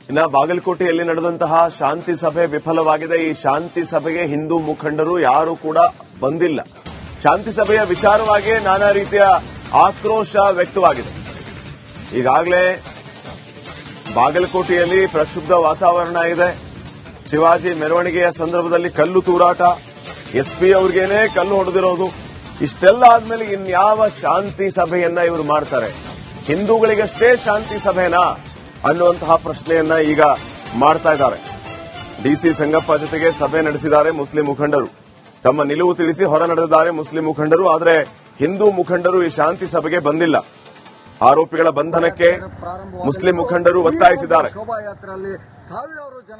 ಇನ್ನ ಬಾಗಲಕೋಟೆಯಲ್ಲಿ ನಡೆದಂತಹ ಶಾಂತಿ ಸಭೆ ವಿಫಲವಾಗಿದೆ. ಈ ಶಾಂತಿ ಸಭೆಗೆ ಹಿಂದೂ ಮುಖಂಡರು ಯಾರು ಕೂಡ ಬಂದಿಲ್ಲ. ಶಾಂತಿ ಸಭೆಯ ವಿಚಾರವಾಗಿ ನಾನಾ ರೀತಿಯ ಆಕ್ರೋಶ ವ್ಯಕ್ತವಾಗಿದೆ. ಈಗಾಗಲೇ ಬಾಗಲಕೋಟೆಯಲ್ಲಿ ಪ್ರಕ್ಷುಬ್ಧ ವಾತಾವರಣ ಇದೆ. ಶಿವಾಜಿ ಮೆರವಣಿಗೆಯ ಸಂದರ್ಭದಲ್ಲಿ ಕಲ್ಲು ತೂರಾಟ, ಎಸ್ಪಿ ಅವ್ರಿಗೇನೆ ಕಲ್ಲು ಹೊಡೆದಿರೋದು. ಇಷ್ಟೆಲ್ಲ ಆದ್ಮೇಲೆ ಇನ್ಯಾವ ಶಾಂತಿ ಸಭೆಯನ್ನ ಇವರು ಮಾಡ್ತಾರೆ? ಹಿಂದೂಗಳಿಗಷ್ಟೇ ಶಾಂತಿ ಸಭೆನಾ ಅನ್ನುವಂತಹ ಪ್ರಶ್ನೆಯನ್ನ ಈಗ ಮಾಡ್ತಾ ಇದ್ದಾರೆ. ಡಿಸಿ ಸಂಗಪ್ಪ ಜೊತೆಗೆ ಸಭೆ ನಡೆಸಿದ್ದಾರೆ ಮುಸ್ಲಿಂ ಮುಖಂಡರು. ತಮ್ಮ ನಿಲುವು ತಿಳಿಸಿ ಹೊರ ನಡೆದಿದ್ದಾರೆ ಮುಸ್ಲಿಂ ಮುಖಂಡರು. ಆದರೆ ಹಿಂದೂ ಮುಖಂಡರು ಈ ಶಾಂತಿ ಸಭೆಗೆ ಬಂದಿಲ್ಲ. ಆರೋಪಿಗಳ ಬಂಧನಕ್ಕೆ ಮುಸ್ಲಿಂ ಮುಖಂಡರು ಒತ್ತಾಯಿಸಿದ್ದಾರೆ.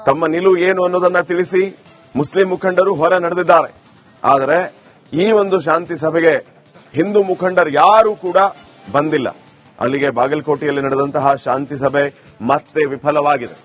ತಮ್ಮ ನಿಲುವು ಏನು ಅನ್ನೋದನ್ನ ತಿಳಿಸಿ ಮುಸ್ಲಿಂ ಮುಖಂಡರು ಹೊರ ನಡೆದಿದ್ದಾರೆ. ಆದರೆ ಈ ಒಂದು ಶಾಂತಿ ಸಭೆಗೆ ಹಿಂದೂ ಮುಖಂಡರು ಯಾರೂ ಕೂಡ ಬಂದಿಲ್ಲ. ಅಲ್ಲಿಗೆ ಬಾಗಲಕೋಟೆಯಲ್ಲಿ ನಡೆದಂತಹ ಶಾಂತಿ ಸಭೆ ಮತ್ತೆ ವಿಫಲವಾಗಿದೆ.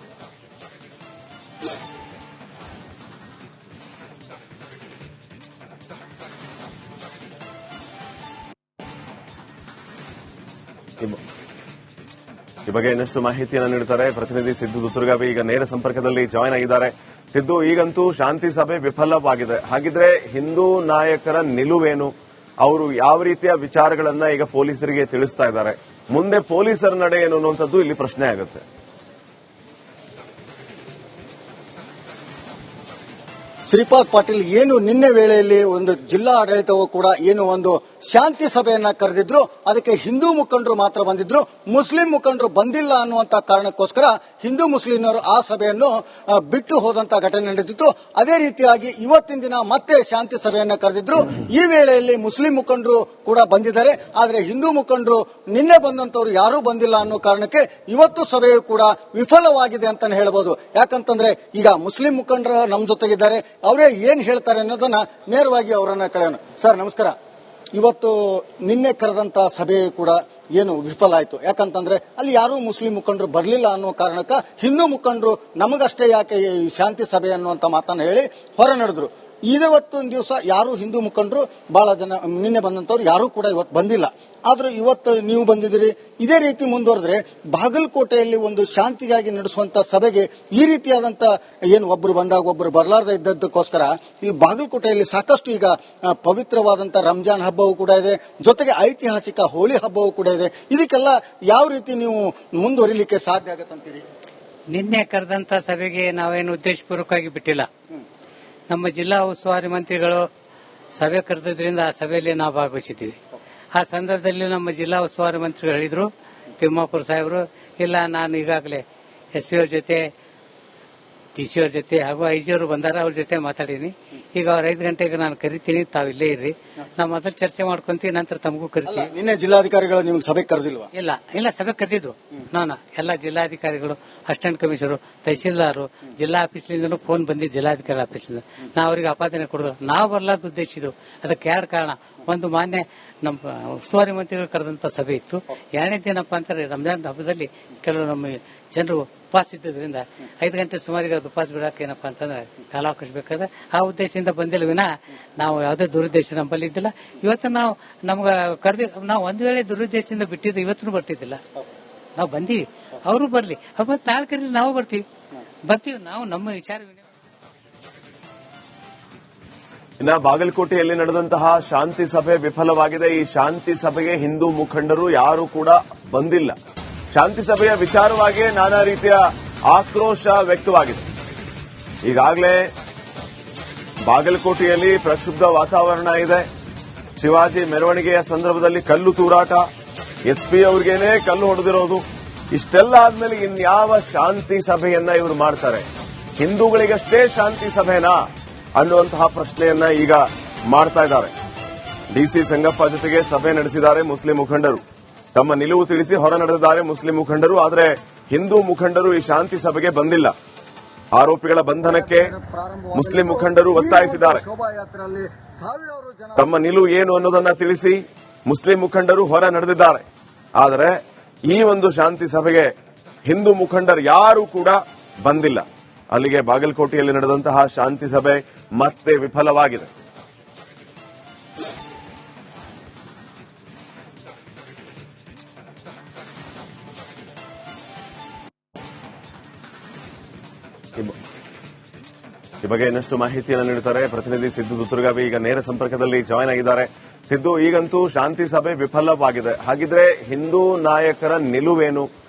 ಈ ಬಗ್ಗೆ ಇನ್ನಷ್ಟು ಮಾಹಿತಿಯನ್ನು ನೀಡುತ್ತಾರೆ ಪ್ರತಿನಿಧಿ ಸಿದ್ದು ದುತ್ತುರ್ಗಾವಿ. ಈಗ ನೇರ ಸಂಪರ್ಕದಲ್ಲಿ ಜಾಯ್ನ್ ಆಗಿದ್ದಾರೆ. ಸಿದ್ದು, ಈಗಂತೂ ಶಾಂತಿ ಸಭೆ ವಿಫಲವಾಗಿದೆ. ಹಾಗಿದ್ರೆ ಹಿಂದೂ ನಾಯಕರ ನಿಲುವೇನು? ಅವರು ಯಾವ ರೀತಿಯ ವಿಚಾರಗಳನ್ನ ಈಗ ಪೊಲೀಸರಿಗೆ ತಿಳಿಸ್ತಾ ಇದ್ದಾರೆ? ಮುಂದೆ ಪೊಲೀಸರ ನಡೆ ಏನು ಅನ್ನುವಂಥದ್ದು ಇಲ್ಲಿ ಪ್ರಶ್ನೆ ಆಗುತ್ತೆ. ಶ್ರೀಪಾದ್ ಪಾಟೀಲ್ ಏನು ನಿನ್ನೆ ವೇಳೆಯಲ್ಲಿ ಒಂದು ಜಿಲ್ಲಾ ಆಡಳಿತವೂ ಕೂಡ ಏನು ಒಂದು ಶಾಂತಿ ಸಭೆಯನ್ನ ಕರೆದಿದ್ರು, ಅದಕ್ಕೆ ಹಿಂದೂ ಮುಖಂಡರು ಮಾತ್ರ ಬಂದಿದ್ರು, ಮುಸ್ಲಿಂ ಮುಖಂಡರು ಬಂದಿಲ್ಲ ಅನ್ನುವಂತ ಕಾರಣಕ್ಕೋಸ್ಕರ ಹಿಂದೂ ಮುಸ್ಲಿಮರು ಆ ಸಭೆಯನ್ನು ಬಿಟ್ಟು ಹೋದಂತ ಘಟನೆ ನಡೆದಿತ್ತು. ಅದೇ ರೀತಿಯಾಗಿ ಇವತ್ತಿನ ದಿನ ಮತ್ತೆ ಶಾಂತಿ ಸಭೆಯನ್ನ ಕರೆದಿದ್ರು. ಈ ವೇಳೆಯಲ್ಲಿ ಮುಸ್ಲಿಂ ಮುಖಂಡರು ಕೂಡ ಬಂದಿದ್ದಾರೆ. ಆದರೆ ಹಿಂದೂ ಮುಖಂಡರು ನಿನ್ನೆ ಬಂದಂತವರು ಯಾರೂ ಬಂದಿಲ್ಲ ಅನ್ನೋ ಕಾರಣಕ್ಕೆ ಇವತ್ತು ಸಭೆಯು ಕೂಡ ವಿಫಲವಾಗಿದೆ ಅಂತಾನೆ ಹೇಳಬಹುದು. ಯಾಕಂತಂದ್ರೆ ಈಗ ಮುಸ್ಲಿಂ ಮುಖಂಡರು ನಮ್ಮ ಜೊತೆಗಿದ್ದಾರೆ. ಅವರೇ ಏನ್ ಹೇಳ್ತಾರೆ ಅನ್ನೋದನ್ನ ನೇರವಾಗಿ ಅವರನ್ನ ಕೇಳೋಣ. ಸರ್ ನಮಸ್ಕಾರ. ಇವತ್ತು ನಿನ್ನೆ ಕರೆದಂತ ಸಭೆ ಕೂಡ ಏನು ವಿಫಲ ಆಯ್ತು? ಯಾಕಂತಂದ್ರೆ ಅಲ್ಲಿ ಯಾರೂ ಮುಸ್ಲಿಂ ಮುಖಂಡರು ಬರಲಿಲ್ಲ ಅನ್ನೋ ಕಾರಣಕ್ಕ ಹಿಂದೂ ಮುಖಂಡರು ನಮಗಷ್ಟೇ ಯಾಕೆ ಈ ಶಾಂತಿ ಸಭೆ ಅನ್ನುವಂತ ಮಾತನ್ನ ಹೇಳಿ ಹೊರ ನಡೆದ್ರು. ಇವತ್ತೊಂದು ದಿವಸ ಯಾರು ಹಿಂದೂ ಮುಖಂಡರು ಬಹಳ ಜನ ನಿನ್ನೆ ಬಂದಂತವ್ರು ಯಾರೂ ಕೂಡ ಇವತ್ತು ಬಂದಿಲ್ಲ. ಆದ್ರೂ ಇವತ್ತು ನೀವು ಬಂದಿದ್ದೀರಿ. ಇದೇ ರೀತಿ ಮುಂದುವರೆದ್ರೆ ಬಾಗಲಕೋಟೆಯಲ್ಲಿ ಒಂದು ಶಾಂತಿಗಾಗಿ ನಡೆಸುವಂತ ಸಭೆಗೆ ಈ ರೀತಿಯಾದಂತ ಏನು ಒಬ್ಬರು ಬಂದಾಗ ಒಬ್ಬರು ಬರಲಾರದೆ ಇದ್ದದಕ್ಕೋಸ್ಕರ ಈ ಬಾಗಲಕೋಟೆಯಲ್ಲಿ ಸಾಕಷ್ಟು ಈಗ ಪವಿತ್ರವಾದಂತ ರಂಜಾನ್ ಹಬ್ಬವೂ ಕೂಡ ಇದೆ, ಜೊತೆಗೆ ಐತಿಹಾಸಿಕ ಹೋಳಿ ಹಬ್ಬವೂ ಕೂಡ ಇದೆ. ಇದಕ್ಕೆಲ್ಲ ಯಾವ ರೀತಿ ನೀವು ಮುಂದುವರಿಲಿಕ್ಕೆ ಸಾಧ್ಯ ಆಗತ್ತಂತೀರಿ? ನಿನ್ನೆ ಕರೆದಂತ ಸಭೆಗೆ ನಾವೇನು ಉದ್ದೇಶಪೂರ್ವಕವಾಗಿ ಬಿಟ್ಟಿಲ್ಲ. ನಮ್ಮ ಜಿಲ್ಲಾ ಉಸ್ತುವಾರಿ ಮಂತ್ರಿಗಳು ಸಭೆ ಕರೆದಿದ್ರಿಂದ ಆ ಸಭೆಯಲ್ಲಿ ನಾವು ಭಾಗವಹಿಸಿದ್ದೀವಿ. ಆ ಸಂದರ್ಭದಲ್ಲಿ ನಮ್ಮ ಜಿಲ್ಲಾ ಉಸ್ತುವಾರಿ ಮಂತ್ರಿಗಳು ಹೇಳಿದ್ರು, ತಿಮ್ಮಾಪುರ ಸಾಹೇಬರು, ಇಲ್ಲ ನಾನು ಈಗಾಗಲೇ ಎಸ್ಪಿ ಅವ್ರ ಜೊತೆ, ಡಿಸಿ ಅವ್ರ ಜೊತೆ ಹಾಗೂ ಐಜಿ ಅವರು ಬಂದಾರ, ಅವ್ರ ಜೊತೆ ಮಾತಾಡೀನಿ. ಈಗ ಅವ್ರ 5 ಗಂಟೆಗೆ ನಾನು ಕರಿತೀನಿ, ತಾವು ಇಲ್ಲೇ ಇರ್ರಿ, ನಾವು ಮೊದಲು ಚರ್ಚೆ ಮಾಡ್ಕೊಂತೀವಿ, ನಂತರ ತಮಗೂ ಕರಿತೀವಿ. ನಿನ್ನೆ ಜಿಲ್ಲಾಧಿಕಾರಿಗಳು ನಿಮ್ಗೆ ಸಭೆ ಕರೆದಿಲ್ವಾ? ಇಲ್ಲ ಸಭೆ ಕರೆದಿದ್ರು. ನಾನು ಎಲ್ಲ ಜಿಲ್ಲಾಧಿಕಾರಿಗಳು, ಅಸಿಸ್ಟೆಂಟ್ ಕಮಿಷನರು, ತಹಸೀಲ್ದಾರು, ಜಿಲ್ಲಾ ಆಫೀಸ್ಲಿಂದಲೂ ಫೋನ್ ಬಂದಿದ್ದು, ಜಿಲ್ಲಾಧಿಕಾರಿ ಆಫೀಸ್ಲಿಂದ ನಾವು ಅವರಿಗೆ ಆಪಾದನೆ ಕೊಡಿದ್ರು. ನಾವು ಬರಲಾರ್ದ ಉದ್ದೇಶ ಇದು. ಅದಕ್ಕೆ 2 ಕಾರಣ. ಒಂದು, ಮಾನ್ಯ ನಮ್ಮ ಉಸ್ತುವಾರಿ ಮಂತ್ರಿಗಳು ಕರೆದಂತ ಸಭೆ ಇತ್ತು. 2ನೇದೇನಪ್ಪ ಅಂತಾರೆ, ರಂಜಾನ್ ಹಬ್ಬದಲ್ಲಿ ಕೆಲವು ನಮ್ಮ ಜನರು ಉಪವಾಸ ಇದ್ದರಿಂದ 5 ಗಂಟೆ ಸುಮಾರಿಗೆ ಅದು ಉಪವಾಸ ಬಿಡಕ್ಕೆ ಏನಪ್ಪಾ ಅಂತಂದ್ರೆ ಕಾಲಾವಕಾಶ ಬೇಕಾದ್ರೆ ಆ ಉದ್ದೇಶದಿಂದ ಬಂದಿಲ್ಲ ವಿನ ನಾವು ಯಾವುದೇ ದುರುದ್ದೇಶ ನಮ್ಮಲ್ಲಿ ಇದ್ದಿಲ್ಲ. ಇವತ್ತು ನಾವು ನಮ್ಗೆ ಕರೆದಿ, ನಾವು ಒಂದ್ ವೇಳೆ ದುರುದ್ದೇಶದಿಂದ ಬಿಟ್ಟಿದ್ದು ಇವತ್ತು ಬರ್ತಿದ್ದಿಲ್ಲ. ನಾವು ಬಂದೀವಿ, ಅವರು ಬರ್ಲಿ, ಮತ್ತೆ ನಾಳೆ ಕರೀಲಿ ನಾವು ಬರ್ತೀವಿ. ನಾವು ನಮ್ಮ ವಿಚಾರ. ಇನ್ನ ಬಾಗಲಕೋಟೆಯಲ್ಲಿ ನಡೆದಂತಹ ಶಾಂತಿ ಸಭೆ ವಿಫಲವಾಗಿದೆ. ಈ ಶಾಂತಿ ಸಭೆಗೆ ಹಿಂದೂ ಮುಖಂಡರು ಯಾರೂ ಕೂಡ ಬಂದಿಲ್ಲ. ಶಾಂತಿ ಸಭೆಯ ವಿಚಾರವಾಗಿ ನಾನಾ ರೀತಿಯ ಆಕ್ರೋಶ ವ್ಯಕ್ತವಾಗಿದೆ. ಈಗಾಗಲೇ ಬಾಗಲಕೋಟೆಯಲ್ಲಿ ಪ್ರಕ್ಷುಬ್ಧ ವಾತಾವರಣ ಇದೆ. ಶಿವಾಜಿ ಮೆರವಣಿಗೆಯ ಸಂದರ್ಭದಲ್ಲಿ ಕಲ್ಲು ತೂರಾಟ, ಎಸ್ಪಿ ಅವ್ರಿಗೇನೆ ಕಲ್ಲು ಹೊಡೆದಿರೋದು. ಇಷ್ಟೆಲ್ಲ ಆದ್ಮೇಲೆ ಇನ್ಯಾವ ಶಾಂತಿ ಸಭೆಯನ್ನ ಇವರು ಮಾಡ್ತಾರೆ? ಹಿಂದೂಗಳಿಗಷ್ಟೇ ಶಾಂತಿ ಸಭೆನಾ ಅನ್ನುವಂತಹ ಪ್ರಶ್ನೆಯನ್ನ ಈಗ ಮಾಡ್ತಾ ಇದ್ದಾರೆ. ಡಿಸಿ ಸಂಗಪ್ಪ ಜೊತೆಗೆ ಸಭೆ ನಡೆಸಿದ್ದಾರೆ ಮುಸ್ಲಿಂ ಮುಖಂಡರು. ತಮ್ಮ ನಿಲುವು ತಿಳಿಸಿ ಹೊರ ನಡೆದಿದ್ದಾರೆ ಮುಸ್ಲಿಂ ಮುಖಂಡರು. ಆದರೆ ಹಿಂದೂ ಮುಖಂಡರು ಈ ಶಾಂತಿ ಸಭೆಗೆ ಬಂದಿಲ್ಲ. ಆರೋಪಿಗಳ ಬಂಧನಕ್ಕೆ ಮುಸ್ಲಿಂ ಮುಖಂಡರು ಒತ್ತಾಯಿಸಿದ್ದಾರೆ. ತಮ್ಮ ನಿಲುವು ಏನು ಅನ್ನೋದನ್ನ ತಿಳಿಸಿ ಮುಸ್ಲಿಂ ಮುಖಂಡರು ಹೊರ ನಡೆದಿದ್ದಾರೆ. ಆದರೆ ಈ ಒಂದು ಶಾಂತಿ ಸಭೆಗೆ ಹಿಂದೂ ಮುಖಂಡರು ಯಾರೂ ಕೂಡ ಬಂದಿಲ್ಲ. ಅಲ್ಲಿಗೆ ಬಾಗಲಕೋಟೆಯಲ್ಲಿ ನಡೆದಂತಹ ಶಾಂತಿ ಸಭೆ ಮತ್ತೆ ವಿಫಲವಾಗಿದೆ. ಈ ಬಗ್ಗೆ ಇನ್ನಷ್ಟು ಮಾಹಿತಿಯನ್ನು ನೀಡುತ್ತಾರೆ ಪ್ರತಿನಿಧಿ ಸಿದ್ದು ದುತ್ತುರ್ಗಾವಿ. ಈಗ ನೇರ ಸಂಪರ್ಕದಲ್ಲಿ ಜಾಯ್ನ್ ಆಗಿದ್ದಾರೆ. ಸಿದ್ದು, ಈಗಂತೂ ಶಾಂತಿ ಸಭೆ ವಿಫಲವಾಗಿದೆ. ಹಾಗಿದ್ರೆ ಹಿಂದೂ ನಾಯಕರ ನಿಲುವೇನು?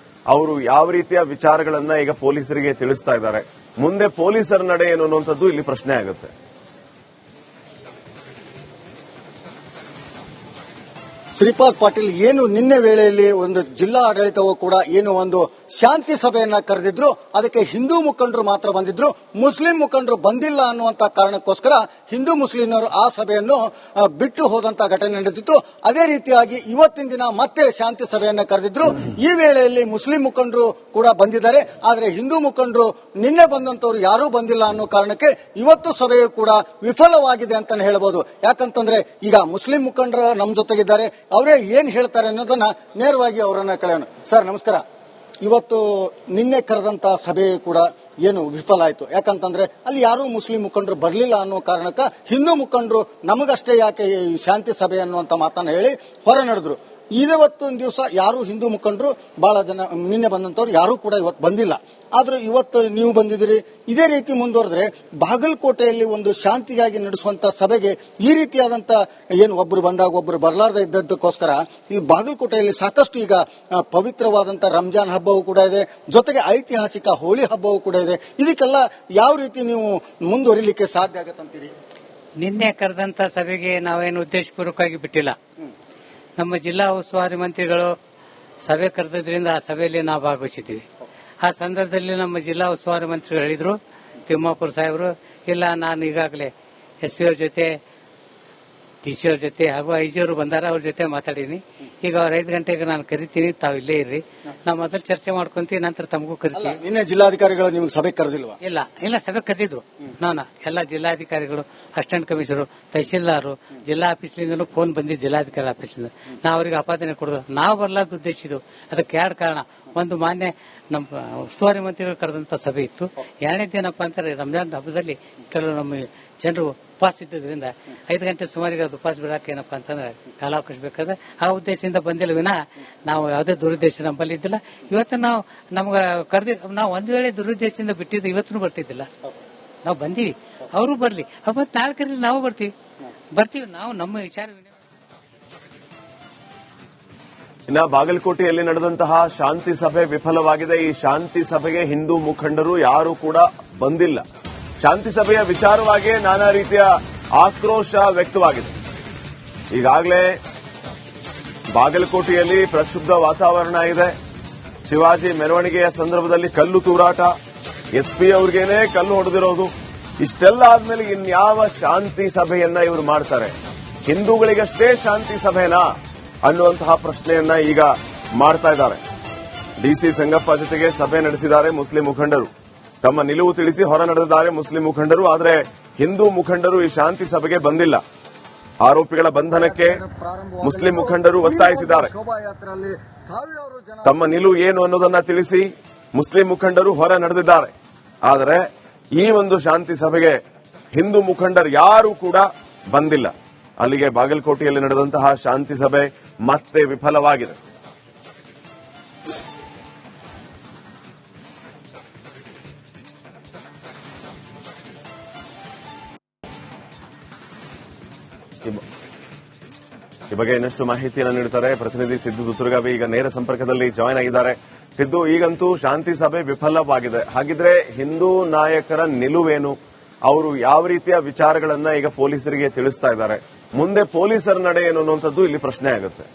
ಅವರು ಯಾವ ರೀತಿಯ ವಿಚಾರಗಳನ್ನ ಈಗ ಪೊಲೀಸರಿಗೆ ತಿಳಿಸ್ತಾ ಇದ್ದಾರೆ? ಮುಂದೆ ಪೊಲೀಸರ ನಡೆ ಏನು ಅನ್ನುವಂಥದ್ದು ಇಲ್ಲಿ ಪ್ರಶ್ನೆ ಆಗುತ್ತೆ. ಶ್ರೀಪಾದ್ ಪಾಟೀಲ್ ಏನು ನಿನ್ನೆ ವೇಳೆಯಲ್ಲಿ ಒಂದು ಜಿಲ್ಲಾ ಆಡಳಿತವು ಕೂಡ ಏನು ಒಂದು ಶಾಂತಿ ಸಭೆಯನ್ನ ಕರೆದಿದ್ರು, ಅದಕ್ಕೆ ಹಿಂದೂ ಮುಖಂಡರು ಮಾತ್ರ ಬಂದಿದ್ರು, ಮುಸ್ಲಿಂ ಮುಖಂಡರು ಬಂದಿಲ್ಲ ಅನ್ನುವಂತ ಕಾರಣಕ್ಕೋಸ್ಕರ ಹಿಂದೂ ಮುಸ್ಲಿಮರು ಆ ಸಭೆಯನ್ನು ಬಿಟ್ಟು ಹೋದಂತ ಘಟನೆ ನಡೆದಿತ್ತು. ಅದೇ ರೀತಿಯಾಗಿ ಇವತ್ತಿನ ದಿನ ಮತ್ತೆ ಶಾಂತಿ ಸಭೆಯನ್ನ ಕರೆದಿದ್ರು. ಈ ವೇಳೆಯಲ್ಲಿ ಮುಸ್ಲಿಂ ಮುಖಂಡರು ಕೂಡ ಬಂದಿದ್ದಾರೆ, ಆದರೆ ಹಿಂದೂ ಮುಖಂಡರು ನಿನ್ನೆ ಬಂದಂತವರು ಯಾರೂ ಬಂದಿಲ್ಲ ಅನ್ನೋ ಕಾರಣಕ್ಕೆ ಇವತ್ತು ಸಭೆಯು ಕೂಡ ವಿಫಲವಾಗಿದೆ ಅಂತಾನೆ ಹೇಳಬಹುದು. ಯಾಕಂತಂದ್ರೆ ಈಗ ಮುಸ್ಲಿಂ ಮುಖಂಡರು ನಮ್ಮ ಜೊತೆಗಿದ್ದಾರೆ, ಅವರೇ ಏನ್ ಹೇಳ್ತಾರೆ ಅನ್ನೋದನ್ನ ನೇರವಾಗಿ ಅವರನ್ನ ಕೇಳೋಣ. ಸರ್ ನಮಸ್ಕಾರ. ಇವತ್ತು ನಿನ್ನೆ ಕರೆದಂತ ಸಭೆ ಕೂಡ ಏನು ವಿಫಲ ಆಯ್ತು, ಯಾಕಂತಂದ್ರೆ ಅಲ್ಲಿ ಯಾರೂ ಮುಸ್ಲಿಂ ಮುಖಂಡರು ಬರಲಿಲ್ಲ ಅನ್ನೋ ಕಾರಣಕ್ಕ ಹಿಂದೂ ಮುಖಂಡರು ನಮಗಷ್ಟೇ ಯಾಕೆ ಈ ಶಾಂತಿ ಸಭೆ ಅನ್ನುವಂತ ಮಾತನ್ನ ಹೇಳಿ ಹೊರ ನಡೆದ್ರು. ಇವತ್ತೊಂದು ದಿವಸ ಯಾರು ಹಿಂದೂ ಮುಖಂಡರು ಬಹಳ ಜನ ನಿನ್ನೆ ಬಂದಂತವ್ರು ಯಾರೂ ಕೂಡ ಇವತ್ತು ಬಂದಿಲ್ಲ. ಆದ್ರೂ ಇವತ್ತು ನೀವು ಬಂದಿದ್ದೀರಿ. ಇದೇ ರೀತಿ ಮುಂದುವರೆದ್ರೆ ಬಾಗಲಕೋಟೆಯಲ್ಲಿ ಒಂದು ಶಾಂತಿಗಾಗಿ ನಡೆಸುವಂತ ಸಭೆಗೆ ಈ ರೀತಿಯಾದಂತ ಏನು ಒಬ್ರು ಬಂದಾಗ ಒಬ್ರು ಬರಲಾರದೆ ಇದ್ದದಕ್ಕೋಸ್ಕರ ಈ ಬಾಗಲಕೋಟೆಯಲ್ಲಿ ಸಾಕಷ್ಟು ಈಗ ಪವಿತ್ರವಾದಂತ ರಂಜಾನ್ ಹಬ್ಬವೂ ಕೂಡ ಇದೆ, ಜೊತೆಗೆ ಐತಿಹಾಸಿಕ ಹೋಳಿ ಹಬ್ಬವೂ ಕೂಡ ಇದೆ. ಇದಕ್ಕೆಲ್ಲ ಯಾವ ರೀತಿ ನೀವು ಮುಂದುವರಿಲಿಕ್ಕೆ ಸಾಧ್ಯ ಆಗತ್ತಂತೀರಿ? ನಿನ್ನೆ ಕರೆದಂತ ಸಭೆಗೆ ನಾವೇನು ಉದ್ದೇಶಪೂರ್ವಕವಾಗಿ ಬಿಟ್ಟಿಲ್ಲ. ನಮ್ಮ ಜಿಲ್ಲಾ ಉಸ್ತುವಾರಿ ಮಂತ್ರಿಗಳು ಸಭೆ ಕರೆದ್ರಿಂದ ಆ ಸಭೆಯಲ್ಲಿ ನಾವು ಭಾಗವಹಿಸಿದ್ದೀವಿ. ಆ ಸಂದರ್ಭದಲ್ಲಿ ನಮ್ಮ ಜಿಲ್ಲಾ ಉಸ್ತುವಾರಿ ಮಂತ್ರಿಗಳು ಹೇಳಿದ್ರು, ತಿಮ್ಮಾಪುರ ಸಾಹೇಬರು, ಇಲ್ಲ ನಾನು ಈಗಾಗಲೇ SP ಅವ್ರ ಜೊತೆ DC ಅವ್ರ ಜೊತೆ ಹಾಗೂ IG ಅವರು ಬಂದಾರ, ಅವ್ರ ಜೊತೆ ಮಾತಾಡೀನಿ. ಈಗ ಅವ್ರ 5 ಗಂಟೆಗೆ ನಾನು ಕರಿತೀನಿ, ತಾವು ಇಲ್ಲೇ ಇರ್ರಿ, ನಾವು ಮೊದಲು ಚರ್ಚೆ ಮಾಡ್ಕೊಂತೀವಿ, ನಂತರ ತಮಗೂ ಕರಿತೀವಿ. ನಿನ್ನೆ ಜಿಲ್ಲಾಧಿಕಾರಿಗಳು ನಿಮ್ಗೆ ಸಭೆ ಕರೆದಿಲ್ವಾ? ಇಲ್ಲ ಸಭೆ ಕರೆದಿದ್ರು. ಎಲ್ಲ ಜಿಲ್ಲಾಧಿಕಾರಿಗಳು, ಅಸಿಸ್ಟೆಂಟ್ ಕಮಿಷನರ್, ತಹಸೀಲ್ದಾರ್, ಜಿಲ್ಲಾ ಆಫೀಸ್ಲಿಂದನೂ ಫೋನ್ ಬಂದಿದ್ದು, ಜಿಲ್ಲಾಧಿಕಾರಿ ಆಫೀಸ್ಲಿಂದ. ನಾವು ಅವರಿಗೆ ಆಪಾದನೆ ಕೊಡೋದು, ನಾವು ಬರಲಾದ ಉದ್ದೇಶ ಇದು. ಅದಕ್ಕೆ 2 ಕಾರಣ. ಒಂದು, ಮಾನ್ಯ ನಮ್ಮ ಉಸ್ತುವಾರಿ ಮಂತ್ರಿಗಳು ಕರೆದಂತ ಸಭೆ ಇತ್ತು. 2ನೇದೇನಪ್ಪ ಅಂತಾರೆ, ರಂಜಾನ್ ಹಬ್ಬದಲ್ಲಿ ಕೆಲವು ನಮ್ಮ ಜನರು ಉಪವಾಸ ಇದ್ದರಿಂದ 5 ಗಂಟೆ ಸುಮಾರಿಗೆ ಅದು ಉಪವಾಸ ಬಿಡಕ್ಕೆ ಏನಪ್ಪಾ ಅಂತಂದ್ರೆ ಕಾಲಾವಕಾಶ ಬೇಕಾದ್ರೆ ಆ ಉದ್ದೇಶದಿಂದ ಬಂದಿಲ್ಲ ವಿನ ನಾವು ಯಾವುದೇ ದುರುದ್ದೇಶ ನಮ್ಮಲ್ಲಿ ಇದ್ದಿಲ್ಲ. ಇವತ್ತು ನಾವು ನಮ್ಗೆ ನಾವು ಒಂದ್ ವೇಳೆ ದುರುದ್ದೇಶದಿಂದ ಬಿಟ್ಟಿದ್ದು ಇವತ್ತು ಬರ್ತಿದ್ದಿಲ್ಲ. ನಾವು ಬಂದೀವಿ, ಅವರು ಬರ್ಲಿ, ಮತ್ತೆ ನಾಳೆ ಕರೀಲಿ ನಾವು ಬರ್ತೀವಿ ನಾವು ನಮ್ಮ ವಿಚಾರ. ಇನ್ನ ಬಾಗಲಕೋಟೆಯಲ್ಲಿ ನಡೆದಂತಹ ಶಾಂತಿ ಸಭೆ ವಿಫಲವಾಗಿದೆ. ಈ ಶಾಂತಿ ಸಭೆಗೆ ಹಿಂದೂ ಮುಖಂಡರು ಯಾರು ಕೂಡ ಬಂದಿಲ್ಲ. ಶಾಂತಿ ಸಭೆಯ ವಿಚಾರವಾಗಿಯೇ ನಾನಾ ರೀತಿಯ ಆಕ್ರೋಶ ವ್ಯಕ್ತವಾಗಿದೆ. ಈಗಾಗಲೇ ಬಾಗಲಕೋಟೆಯಲ್ಲಿ ಪ್ರಕ್ಷುಬ್ಧ ವಾತಾವರಣ ಇದೆ. ಶಿವಾಜಿ ಮೆರವಣಿಗೆಯ ಸಂದರ್ಭದಲ್ಲಿ ಕಲ್ಲು ತೂರಾಟ, SP ಅವ್ರಿಗೇನೆ ಕಲ್ಲು ಹೊಡೆದಿರೋದು. ಇಷ್ಟೆಲ್ಲ ಆದ್ಮೇಲೆ ಇನ್ಯಾವ ಶಾಂತಿ ಸಭೆಯನ್ನ ಇವರು ಮಾಡ್ತಾರೆ? ಹಿಂದೂಗಳಿಗಷ್ಟೇ ಶಾಂತಿ ಸಭೆನಾ ಅನ್ನುವಂತಹ ಪ್ರಶ್ನೆಯನ್ನ ಈಗ ಮಾಡ್ತಾ ಇದ್ದಾರೆ. DC ಸಂಗಪ್ಪ ಜೊತೆಗೆ ಸಭೆ ನಡೆಸಿದ್ದಾರೆ ಮುಸ್ಲಿಂ ಮುಖಂಡರು. ತಮ್ಮ ನಿಲುವು ತಿಳಿಸಿ ಹೊರ ನಡೆದಿದ್ದಾರೆ ಮುಸ್ಲಿಂ ಮುಖಂಡರು. ಆದರೆ ಹಿಂದೂ ಮುಖಂಡರು ಈ ಶಾಂತಿ ಸಭೆಗೆ ಬಂದಿಲ್ಲ. ಆರೋಪಿಗಳ ಬಂಧನಕ್ಕೆ ಮುಸ್ಲಿಂ ಮುಖಂಡರು ಒತ್ತಾಯಿಸಿದ್ದಾರೆ. ತಮ್ಮ ನಿಲುವು ಏನು ಅನ್ನೋದನ್ನ ತಿಳಿಸಿ ಮುಸ್ಲಿಂ ಮುಖಂಡರು ಹೊರ ನಡೆದಿದ್ದಾರೆ. ಆದರೆ ಈ ಒಂದು ಶಾಂತಿ ಸಭೆಗೆ ಹಿಂದೂ ಮುಖಂಡರು ಯಾರೂ ಕೂಡ ಬಂದಿಲ್ಲ. ಅಲ್ಲಿಗೆ ಬಾಗಲಕೋಟೆಯಲ್ಲಿ ನಡೆದಂತಹ ಶಾಂತಿ ಸಭೆ ಮತ್ತೆ ವಿಫಲವಾಗಿದೆ. ಈ ಬಗ್ಗೆ ಇನ್ನಷ್ಟು ಮಾಹಿತಿಯನ್ನು ನೀಡುತ್ತಾರೆ ಪ್ರತಿನಿಧಿ ಸಿದ್ದು ದುತ್ತುರ್ಗಾವಿ. ಈಗ ನೇರ ಸಂಪರ್ಕದಲ್ಲಿ ಜಾಯ್ನ್ ಆಗಿದ್ದಾರೆ. ಸಿದ್ದು, ಈಗಂತೂ ಶಾಂತಿ ಸಭೆ ವಿಫಲವಾಗಿದೆ. ಹಾಗಿದ್ರೆ ಹಿಂದೂ ನಾಯಕರ ನಿಲುವೇನು? ಅವರು ಯಾವ ರೀತಿಯ ವಿಚಾರಗಳನ್ನ ಈಗ ಪೊಲೀಸರಿಗೆ ತಿಳಿಸ್ತಾ ಇದ್ದಾರೆ? ಮುಂದೆ ಪೊಲೀಸರ ನಡೆ ಏನು ಅನ್ನುವಂಥದ್ದು ಇಲ್ಲಿ ಪ್ರಶ್ನೆ ಆಗುತ್ತೆ.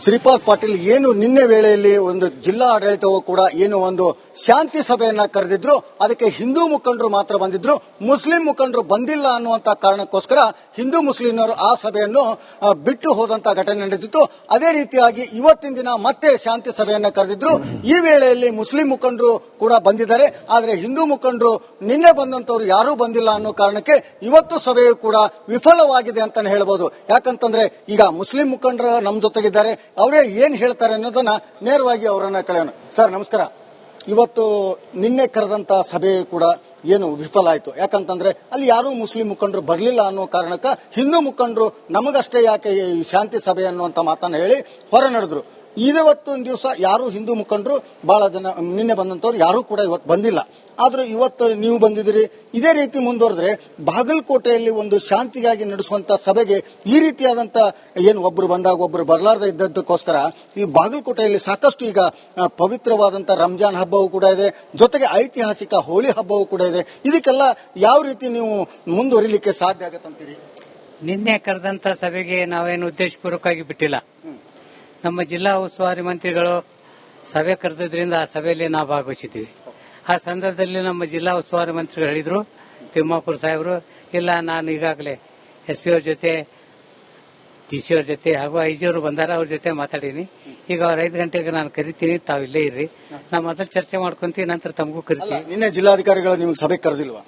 ಶ್ರೀಪಾದ್ ಪಾಟೀಲ್ ಏನು ನಿನ್ನೆ ವೇಳೆಯಲ್ಲಿ ಒಂದು ಜಿಲ್ಲಾ ಆಡಳಿತವು ಕೂಡ ಏನು ಒಂದು ಶಾಂತಿ ಸಭೆಯನ್ನ ಕರೆದಿದ್ರು, ಅದಕ್ಕೆ ಹಿಂದೂ ಮುಖಂಡರು ಮಾತ್ರ ಬಂದಿದ್ರು, ಮುಸ್ಲಿಂ ಮುಖಂಡರು ಬಂದಿಲ್ಲ ಅನ್ನುವಂತ ಕಾರಣಕ್ಕೋಸ್ಕರ ಹಿಂದೂ ಮುಸ್ಲಿಮರು ಆ ಸಭೆಯನ್ನು ಬಿಟ್ಟು ಹೋದಂತ ಘಟನೆ ನಡೆದಿತ್ತು. ಅದೇ ರೀತಿಯಾಗಿ ಇವತ್ತಿನ ದಿನ ಮತ್ತೆ ಶಾಂತಿ ಸಭೆಯನ್ನ ಕರೆದಿದ್ರು. ಈ ವೇಳೆಯಲ್ಲಿ ಮುಸ್ಲಿಂ ಮುಖಂಡರು ಕೂಡ ಬಂದಿದ್ದಾರೆ, ಆದರೆ ಹಿಂದೂ ಮುಖಂಡರು ನಿನ್ನೆ ಬಂದಂತವ್ರು ಯಾರೂ ಬಂದಿಲ್ಲ ಅನ್ನೋ ಕಾರಣಕ್ಕೆ ಇವತ್ತು ಸಭೆಯು ಕೂಡ ವಿಫಲವಾಗಿದೆ ಅಂತಾನೆ ಹೇಳಬಹುದು. ಯಾಕಂತಂದ್ರೆ ಈಗ ಮುಸ್ಲಿಂ ಮುಖಂಡರು ನಮ್ಮ ಜೊತೆಗಿದ್ದಾರೆ, ಅವರೇ ಏನ್ ಹೇಳ್ತಾರೆ ಅನ್ನೋದನ್ನ ನೇರವಾಗಿ ಅವರನ್ನ ಕೇಳೋಣ. ಸರ್ ನಮಸ್ಕಾರ. ಇವತ್ತು ನಿನ್ನೆ ಕರೆದಂತ ಸಭೆ ಕೂಡ ಏನು ವಿಫಲ ಆಯ್ತು, ಯಾಕಂತಂದ್ರೆ ಅಲ್ಲಿ ಯಾರೂ ಮುಸ್ಲಿಂ ಮುಖಂಡರು ಬರಲಿಲ್ಲ ಅನ್ನೋ ಕಾರಣಕ್ಕ ಹಿಂದೂ ಮುಖಂಡರು ನಮಗಷ್ಟೇ ಯಾಕೆ ಈ ಶಾಂತಿ ಸಭೆ ಅನ್ನುವಂತ ಮಾತನ್ನ ಹೇಳಿ ಹೊರ ನಡೆದ್ರು. ಇವತ್ತೊಂದು ದಿವಸ ಯಾರು ಹಿಂದೂ ಮುಖಂಡರು ಬಹಳ ಜನ ನಿನ್ನೆ ಬಂದಂತವ್ರು ಯಾರು ಕೂಡ ಇವತ್ತು ಬಂದಿಲ್ಲ. ಆದ್ರೆ ಇವತ್ತು ನೀವು ಬಂದಿದ್ದೀರಿ. ಇದೇ ರೀತಿ ಮುಂದುವರೆದ್ರೆ ಬಾಗಲಕೋಟೆಯಲ್ಲಿ ಒಂದು ಶಾಂತಿಗಾಗಿ ನಡೆಸುವಂತ ಸಭೆಗೆ ಈ ರೀತಿಯಾದಂತ ಏನು ಒಬ್ರು ಬಂದಾಗ ಒಬ್ರು ಬರಲಾರದೆ ಇದ್ದದಕ್ಕೋಸ್ಕರ ಈ ಬಾಗಲಕೋಟೆಯಲ್ಲಿ ಸಾಕಷ್ಟು ಈಗ ಪವಿತ್ರವಾದಂತ ರಂಜಾನ್ ಹಬ್ಬವೂ ಕೂಡ ಇದೆ, ಜೊತೆಗೆ ಐತಿಹಾಸಿಕ ಹೋಳಿ ಹಬ್ಬವೂ ಕೂಡ ಇದೆ. ಇದಕ್ಕೆಲ್ಲ ಯಾವ ರೀತಿ ನೀವು ಮುಂದುವರಿಲಿಕ್ಕೆ ಸಾಧ್ಯ ಆಗತ್ತಂತೀರಿ? ನಿನ್ನೆ ಕರೆದಂತ ಸಭೆಗೆ ನಾವೇನು ಉದ್ದೇಶಪೂರ್ವಕವಾಗಿ ಬಿಟ್ಟಿಲ್ಲ. ನಮ್ಮ ಜಿಲ್ಲಾ ಉಸ್ತುವಾರಿ ಮಂತ್ರಿಗಳು ಸಭೆ ಕರೆದಿದ್ರಿಂದ ಆ ಸಭೆಯಲ್ಲಿ ನಾವು ಭಾಗವಹಿಸಿದ್ದೀವಿ. ಆ ಸಂದರ್ಭದಲ್ಲಿ ನಮ್ಮ ಜಿಲ್ಲಾ ಉಸ್ತುವಾರಿ ಮಂತ್ರಿಗಳು ಹೇಳಿದ್ರು, ತಿಮ್ಮಾಪುರ ಸಾಹೇಬರು, ಇಲ್ಲ ನಾನು ಈಗಾಗಲೇ SP ಅವ್ರ ಜೊತೆ DC ಅವ್ರ ಜೊತೆ ಹಾಗೂ IG ಅವರು ಬಂದಾರ, ಅವ್ರ ಜೊತೆ ಮಾತಾಡೀನಿ. ಈಗ ಅವ್ರ 5 ಗಂಟೆಗೆ ನಾನು ಕರಿತೀನಿ, ತಾವು ಇಲ್ಲೇ ಇರ್ರಿ, ನಾವು ಮೊದಲು ಚರ್ಚೆ ಮಾಡ್ಕೊಂತೀವಿ, ನಂತರ ತಮಗೂ ಕರಿತೀವಿ. ನಿನ್ನೆ ಜಿಲ್ಲಾಧಿಕಾರಿಗಳು ನಿಮ್ಗೆ ಸಭೆ ಕರೆದಿಲ್ವಾ?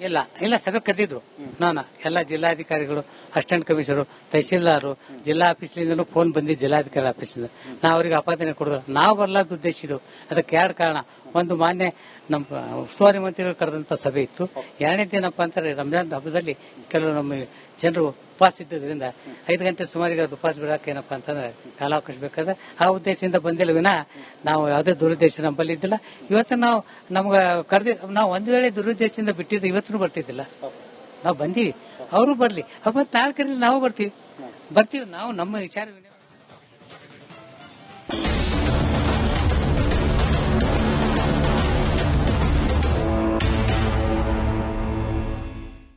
ಇಲ್ಲ ಸಭೆ ಕರೆದಿದ್ರು. ನಾನು ಎಲ್ಲ ಜಿಲ್ಲಾಧಿಕಾರಿಗಳು, ಅಸಿಸ್ಟೆಂಟ್ ಕಮಿಷನರು, ತಹಸೀಲ್ದಾರು, ಜಿಲ್ಲಾ ಆಫೀಸ್ಲಿಂದನೂ ಫೋನ್ ಬಂದಿದ್ದು, ಜಿಲ್ಲಾಧಿಕಾರಿ ಆಫೀಸ್ಲಿಂದ ನಾವು ಅವರಿಗೆ ಅಪಾದನೆ ಕೊಡಿದ್ರು. ನಾವು ಬರ್ಲಾರ್ದು ಉದ್ದೇಶ ಇದು. ಅದಕ್ಕೆ 2 ಕಾರಣ. ಒಂದು, ಮಾನ್ಯ ನಮ್ಮ ಉಸ್ತುವಾರಿ ಮಂತ್ರಿಗಳು ಕರೆದಂತ ಸಭೆ ಇತ್ತು. 2ನೇದೇನಪ್ಪ ಅಂತಾರೆ, ರಂಜಾನ್ ಹಬ್ಬದಲ್ಲಿ ಕೆಲವು ನಮ್ಮ ಜನರು ಉಪವಾಸ ಇದ್ದರಿಂದ 5 ಗಂಟೆ ಸುಮಾರಿಗೆ ಅದು ಉಪವಾಸ ಬಿಡಕ್ಕೆ ಏನಪ್ಪಾ ಅಂತಂದ್ರೆ ಕಾಲಾವಕಾಶ ಬೇಕಾದ್ರೆ ಆ ಉದ್ದೇಶದಿಂದ ಬಂದಿಲ್ಲ ವಿನ ನಾವು ಯಾವುದೇ ದುರುದ್ದೇಶ ನಮ್ಮಲ್ಲಿ ಇದ್ದಿಲ್ಲ. ಇವತ್ತು ನಾವು ನಮ್ಗೆ ನಾವು ಒಂದ್ ವೇಳೆ ದುರುದ್ದೇಶದಿಂದ ಬಿಟ್ಟಿದ್ದು ಇವತ್ತು ಬರ್ತಿದ್ದಿಲ್ಲ. ನಾವು ಬಂದೀವಿ, ಅವರು ಬರ್ಲಿ, ಮತ್ತೆ ನಾಳೆ ಕರೀಲಿ ನಾವು ಬರ್ತೀವಿ ನಾವು ನಮ್ಮ ವಿಚಾರ